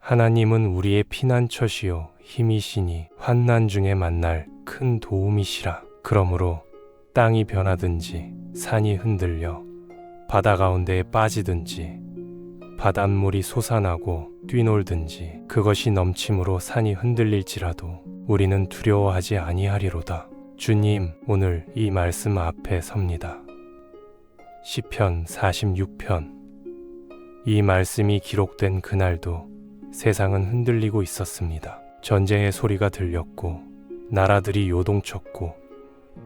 하나님은 우리의 피난처시요 힘이시니 환난 중에 만날 큰 도움이시라. 그러므로 땅이 변하든지 산이 흔들려 바다 가운데에 빠지든지 바닷물이 솟아나고 뛰놀든지 그것이 넘침으로 산이 흔들릴지라도 우리는 두려워하지 아니하리로다. 주님, 오늘 이 말씀 앞에 섭니다. 시편 46편. 이 말씀이 기록된 그날도 세상은 흔들리고 있었습니다. 전쟁의 소리가 들렸고 나라들이 요동쳤고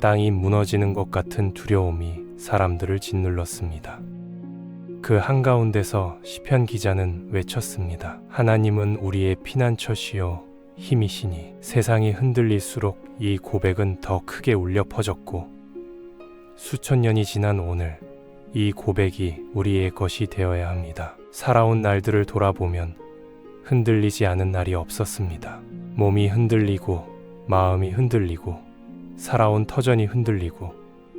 땅이 무너지는 것 같은 두려움이 사람들을 짓눌렀습니다. 그 한가운데서 시편 기자는 외쳤습니다. 하나님은 우리의 피난처시요 힘이시니. 세상이 흔들릴수록 이 고백은 더 크게 울려 퍼졌고 수천 년이 지난 오늘 이 고백이 우리의 것이 되어야 합니다. 살아온 날들을 돌아보면 흔들리지 않은 날이 없었습니다. 몸이 흔들리고 마음이 흔들리고 살아온 터전이 흔들리고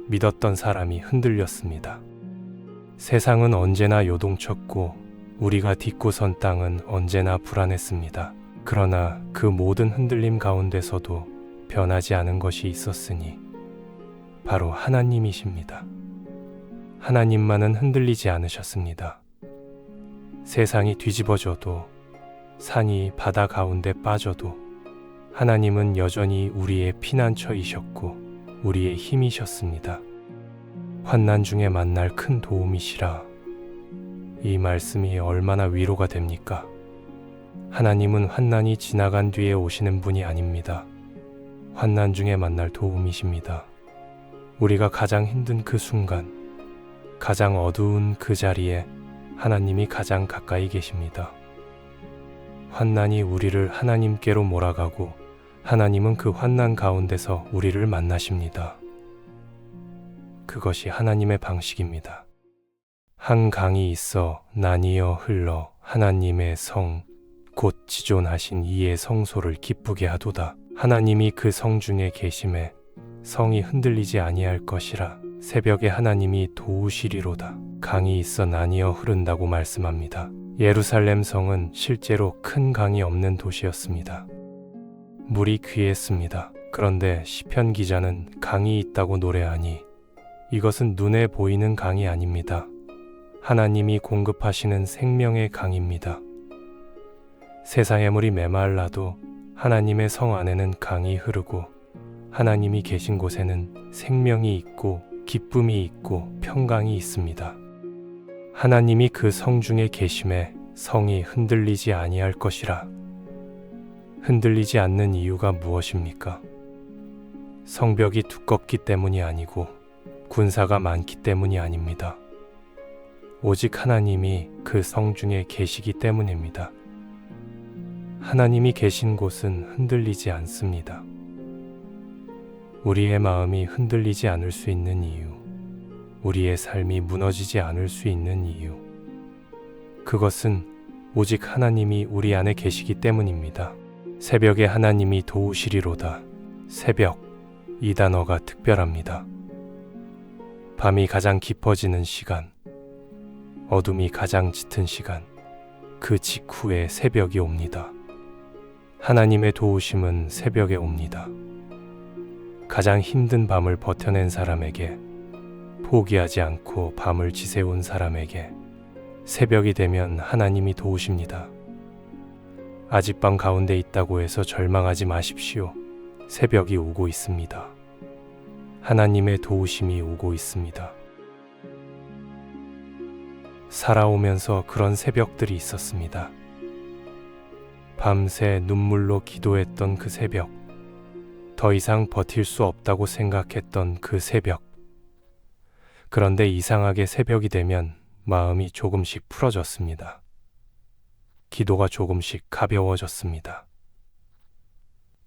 믿었던 사람이 흔들렸습니다. 세상은 언제나 요동쳤고 우리가 딛고 선 땅은 언제나 불안했습니다. 그러나 그 모든 흔들림 가운데서도 변하지 않은 것이 있었으니 바로 하나님이십니다. 하나님만은 흔들리지 않으셨습니다. 세상이 뒤집어져도 산이 바다 가운데 빠져도 하나님은 여전히 우리의 피난처이셨고 우리의 힘이셨습니다. 환난 중에 만날 큰 도움이시라. 이 말씀이 얼마나 위로가 됩니까? 하나님은 환난이 지나간 뒤에 오시는 분이 아닙니다. 환난 중에 만날 도움이십니다. 우리가 가장 힘든 그 순간, 가장 어두운 그 자리에 하나님이 가장 가까이 계십니다. 환난이 우리를 하나님께로 몰아가고 하나님은 그 환난 가운데서 우리를 만나십니다. 그것이 하나님의 방식입니다. 한 강이 있어 나뉘어 흘러 하나님의 성 곧 지존하신 이의 성소를 기쁘게 하도다. 하나님이 그 성 중에 계심에 성이 흔들리지 아니할 것이라. 새벽에 하나님이 도우시리로다. 강이 있어 나뉘어 흐른다고 말씀합니다. 예루살렘 성은 실제로 큰 강이 없는 도시였습니다. 물이 귀했습니다. 그런데 시편 기자는 강이 있다고 노래하니 이것은 눈에 보이는 강이 아닙니다. 하나님이 공급하시는 생명의 강입니다. 세상의 물이 메말라도 하나님의 성 안에는 강이 흐르고 하나님이 계신 곳에는 생명이 있고 기쁨이 있고 평강이 있습니다. 하나님이 그 성 중에 계심에 성이 흔들리지 아니할 것이라. 흔들리지 않는 이유가 무엇입니까? 성벽이 두껍기 때문이 아니고 군사가 많기 때문이 아닙니다. 오직 하나님이 그 성 중에 계시기 때문입니다. 하나님이 계신 곳은 흔들리지 않습니다. 우리의 마음이 흔들리지 않을 수 있는 이유, 우리의 삶이 무너지지 않을 수 있는 이유, 그것은 오직 하나님이 우리 안에 계시기 때문입니다. 새벽에 하나님이 도우시리로다. 새벽, 이 단어가 특별합니다. 밤이 가장 깊어지는 시간, 어둠이 가장 짙은 시간, 그 직후에 새벽이 옵니다. 하나님의 도우심은 새벽에 옵니다. 가장 힘든 밤을 버텨낸 사람에게, 포기하지 않고 밤을 지새운 사람에게 새벽이 되면 하나님이 도우십니다. 아직 밤 가운데 있다고 해서 절망하지 마십시오. 새벽이 오고 있습니다. 하나님의 도우심이 오고 있습니다. 살아오면서 그런 새벽들이 있었습니다. 밤새 눈물로 기도했던 그 새벽, 더 이상 버틸 수 없다고 생각했던 그 새벽. 그런데 이상하게 새벽이 되면 마음이 조금씩 풀어졌습니다. 기도가 조금씩 가벼워졌습니다.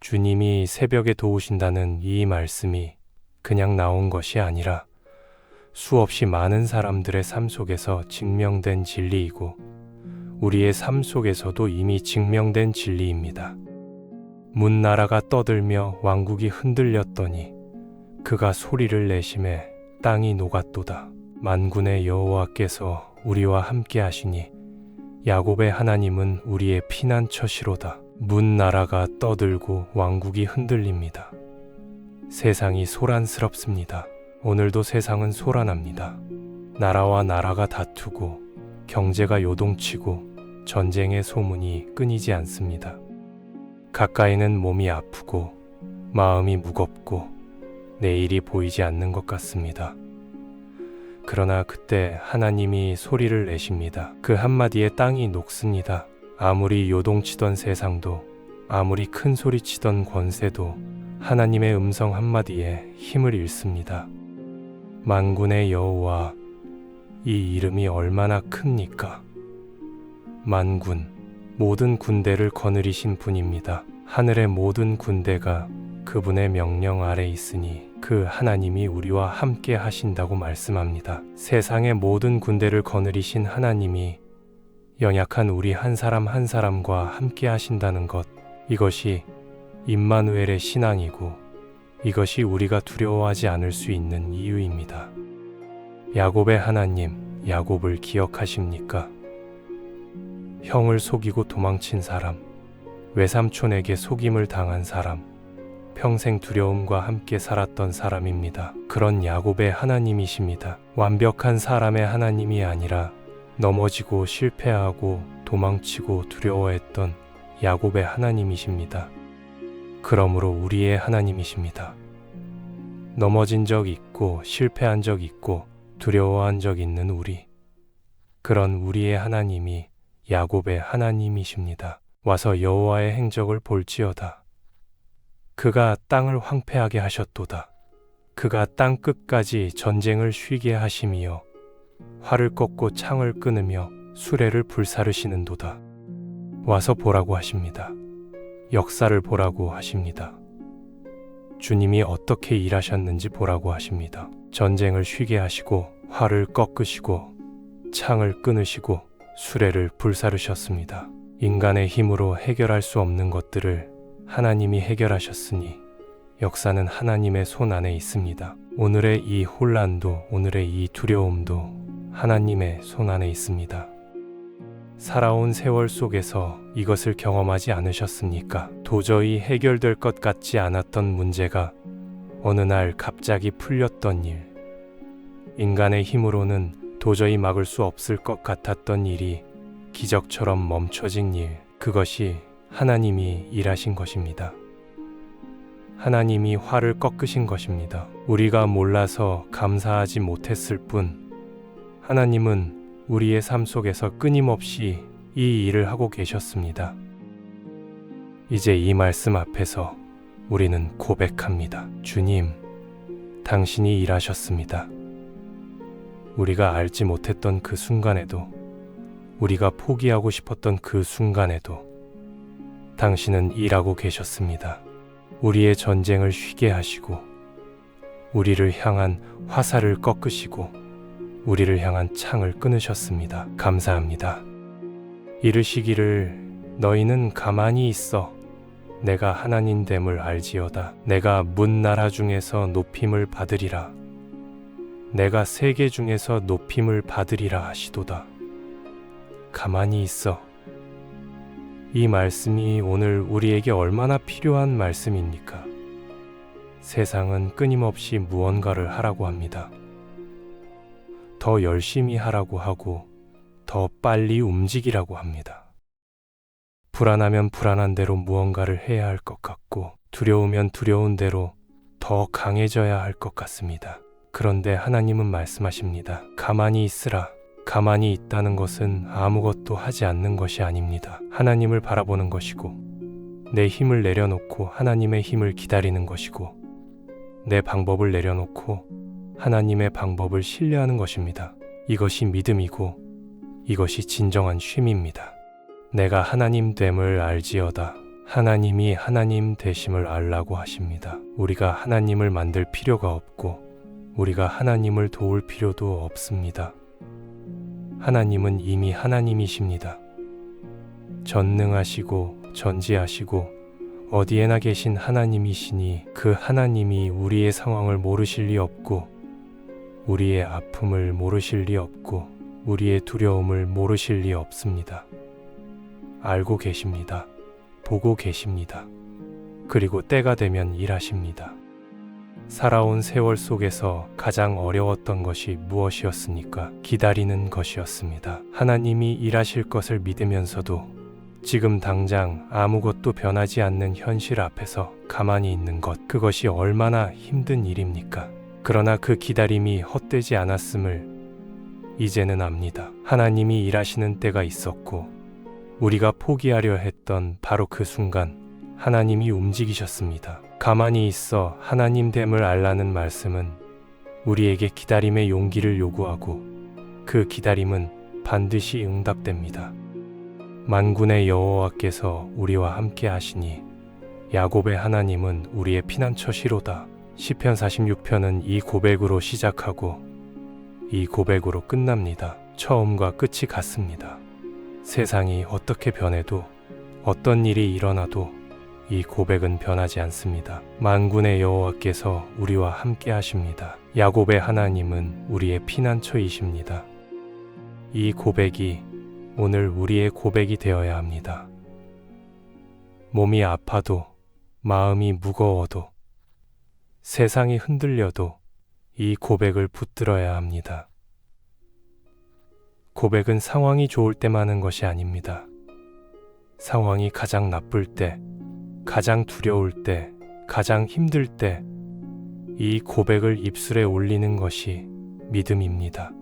주님이 새벽에 도우신다는 이 말씀이 그냥 나온 것이 아니라 수없이 많은 사람들의 삶 속에서 증명된 진리이고 우리의 삶 속에서도 이미 증명된 진리입니다. 문나라가 떠들며 왕국이 흔들렸더니 그가 소리를 내심에 땅이 녹았도다. 만군의 여호와께서 우리와 함께 하시니 야곱의 하나님은 우리의 피난처시로다. 문 나라가 떠들고 왕국이 흔들립니다. 세상이 소란스럽습니다. 오늘도 세상은 소란합니다. 나라와 나라가 다투고 경제가 요동치고 전쟁의 소문이 끊이지 않습니다. 가까이는 몸이 아프고 마음이 무겁고 내일이 보이지 않는 것 같습니다. 그러나 그때 하나님이 소리를 내십니다. 그 한마디에 땅이 녹습니다. 아무리 요동치던 세상도, 아무리 큰 소리치던 권세도 하나님의 음성 한마디에 힘을 잃습니다. 만군의 여호와, 이 이름이 얼마나 큽니까? 만군, 모든 군대를 거느리신 분입니다. 하늘의 모든 군대가 그분의 명령 아래 있으니 그 하나님이 우리와 함께 하신다고 말씀합니다. 세상의 모든 군대를 거느리신 하나님이 연약한 우리 한 사람 한 사람과 함께 하신다는 것, 이것이 임마누엘의 신앙이고 이것이 우리가 두려워하지 않을 수 있는 이유입니다. 야곱의 하나님, 야곱을 기억하십니까? 형을 속이고 도망친 사람, 외삼촌에게 속임을 당한 사람, 평생 두려움과 함께 살았던 사람입니다. 그런 야곱의 하나님이십니다. 완벽한 사람의 하나님이 아니라 넘어지고 실패하고 도망치고 두려워했던 야곱의 하나님이십니다. 그러므로 우리의 하나님이십니다. 넘어진 적 있고 실패한 적 있고 두려워한 적 있는 우리, 그런 우리의 하나님이 야곱의 하나님이십니다. 와서 여호와의 행적을 볼지어다. 그가 땅을 황폐하게 하셨도다. 그가 땅 끝까지 전쟁을 쉬게 하심이요 활을 꺾고 창을 끊으며 수레를 불사르시는도다. 와서 보라고 하십니다. 역사를 보라고 하십니다. 주님이 어떻게 일하셨는지 보라고 하십니다. 전쟁을 쉬게 하시고 활을 꺾으시고 창을 끊으시고 수레를 불사르셨습니다. 인간의 힘으로 해결할 수 없는 것들을 하나님이 해결하셨으니 역사는 하나님의 손 안에 있습니다. 오늘의 이 혼란도, 오늘의 이 두려움도 하나님의 손 안에 있습니다. 살아온 세월 속에서 이것을 경험하지 않으셨습니까? 도저히 해결될 것 같지 않았던 문제가 어느 날 갑자기 풀렸던 일, 인간의 힘으로는 도저히 막을 수 없을 것 같았던 일이 기적처럼 멈춰진 일, 그것이 하나님이 일하신 것입니다. 하나님이 활을 꺾으신 것입니다. 우리가 몰라서 감사하지 못했을 뿐 하나님은 우리의 삶 속에서 끊임없이 이 일을 하고 계셨습니다. 이제 이 말씀 앞에서 우리는 고백합니다. 주님, 당신이 일하셨습니다. 우리가 알지 못했던 그 순간에도, 우리가 포기하고 싶었던 그 순간에도 당신은 일하고 계셨습니다. 우리의 전쟁을 쉬게 하시고 우리를 향한 화살을 꺾으시고 우리를 향한 창을 끊으셨습니다. 감사합니다. 이르시기를 너희는 가만히 있어 내가 하나님됨을 알지어다. 내가 문 나라 중에서 높임을 받으리라. 내가 세계 중에서 높임을 받으리라 하시도다. 가만히 있어. 이 말씀이 오늘 우리에게 얼마나 필요한 말씀입니까? 세상은 끊임없이 무언가를 하라고 합니다. 더 열심히 하라고 하고 더 빨리 움직이라고 합니다. 불안하면 불안한 대로 무언가를 해야 할 것 같고 두려우면 두려운 대로 더 강해져야 할 것 같습니다. 그런데 하나님은 말씀하십니다. 가만히 있으라. 가만히 있다는 것은 아무것도 하지 않는 것이 아닙니다. 하나님을 바라보는 것이고 내 힘을 내려놓고 하나님의 힘을 기다리는 것이고 내 방법을 내려놓고 하나님의 방법을 신뢰하는 것입니다. 이것이 믿음이고 이것이 진정한 쉼입니다. 내가 하나님됨을 알지어다. 하나님이 하나님 되심을 알라고 하십니다. 우리가 하나님을 만들 필요가 없고 우리가 하나님을 도울 필요도 없습니다. 하나님은 이미 하나님이십니다. 전능하시고 전지하시고 어디에나 계신 하나님이시니 그 하나님이 우리의 상황을 모르실 리 없고 우리의 아픔을 모르실 리 없고 우리의 두려움을 모르실 리 없습니다. 알고 계십니다. 보고 계십니다. 그리고 때가 되면 일하십니다. 살아온 세월 속에서 가장 어려웠던 것이 무엇이었습니까? 기다리는 것이었습니다. 하나님이 일하실 것을 믿으면서도 지금 당장 아무것도 변하지 않는 현실 앞에서 가만히 있는 것, 그것이 얼마나 힘든 일입니까? 그러나 그 기다림이 헛되지 않았음을 이제는 압니다. 하나님이 일하시는 때가 있었고 우리가 포기하려 했던 바로 그 순간 하나님이 움직이셨습니다. 가만히 있어 하나님 됨을 알라는 말씀은 우리에게 기다림의 용기를 요구하고 그 기다림은 반드시 응답됩니다. 만군의 여호와께서 우리와 함께 하시니 야곱의 하나님은 우리의 피난처시로다. 시편 46편은 이 고백으로 시작하고 이 고백으로 끝납니다. 처음과 끝이 같습니다. 세상이 어떻게 변해도 어떤 일이 일어나도 이 고백은 변하지 않습니다. 만군의 여호와께서 우리와 함께 하십니다. 야곱의 하나님은 우리의 피난처이십니다. 이 고백이 오늘 우리의 고백이 되어야 합니다. 몸이 아파도 마음이 무거워도 세상이 흔들려도 이 고백을 붙들어야 합니다. 고백은 상황이 좋을 때만 하는 것이 아닙니다. 상황이 가장 나쁠 때, 가장 두려울 때, 가장 힘들 때 이 고백을 입술에 올리는 것이 믿음입니다.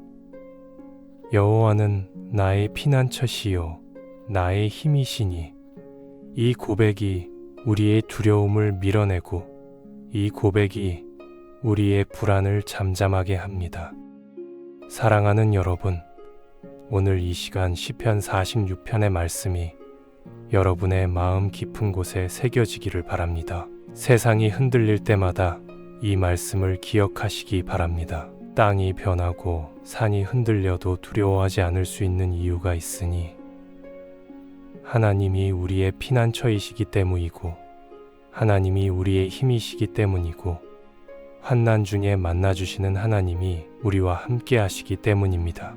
여호와는 나의 피난처시요 나의 힘이시니 이 고백이 우리의 두려움을 밀어내고 이 고백이 우리의 불안을 잠잠하게 합니다. 사랑하는 여러분, 오늘 이 시간 시편 46편의 말씀이 여러분의 마음 깊은 곳에 새겨지기를 바랍니다. 세상이 흔들릴 때마다 이 말씀을 기억하시기 바랍니다. 땅이 변하고 산이 흔들려도 두려워하지 않을 수 있는 이유가 있으니 하나님이 우리의 피난처이시기 때문이고 하나님이 우리의 힘이시기 때문이고 환난 중에 만나주시는 하나님이 우리와 함께 하시기 때문입니다.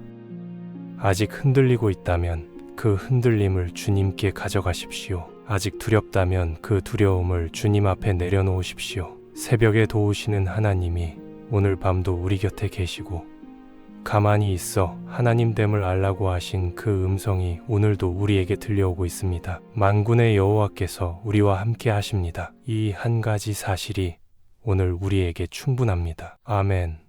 아직 흔들리고 있다면 그 흔들림을 주님께 가져가십시오. 아직 두렵다면 그 두려움을 주님 앞에 내려놓으십시오. 새벽에 도우시는 하나님이 오늘 밤도 우리 곁에 계시고 가만히 있어 하나님 됨을 알라고 하신 그 음성이 오늘도 우리에게 들려오고 있습니다. 만군의 여호와께서 우리와 함께 하십니다. 이 한 가지 사실이 오늘 우리에게 충분합니다. 아멘.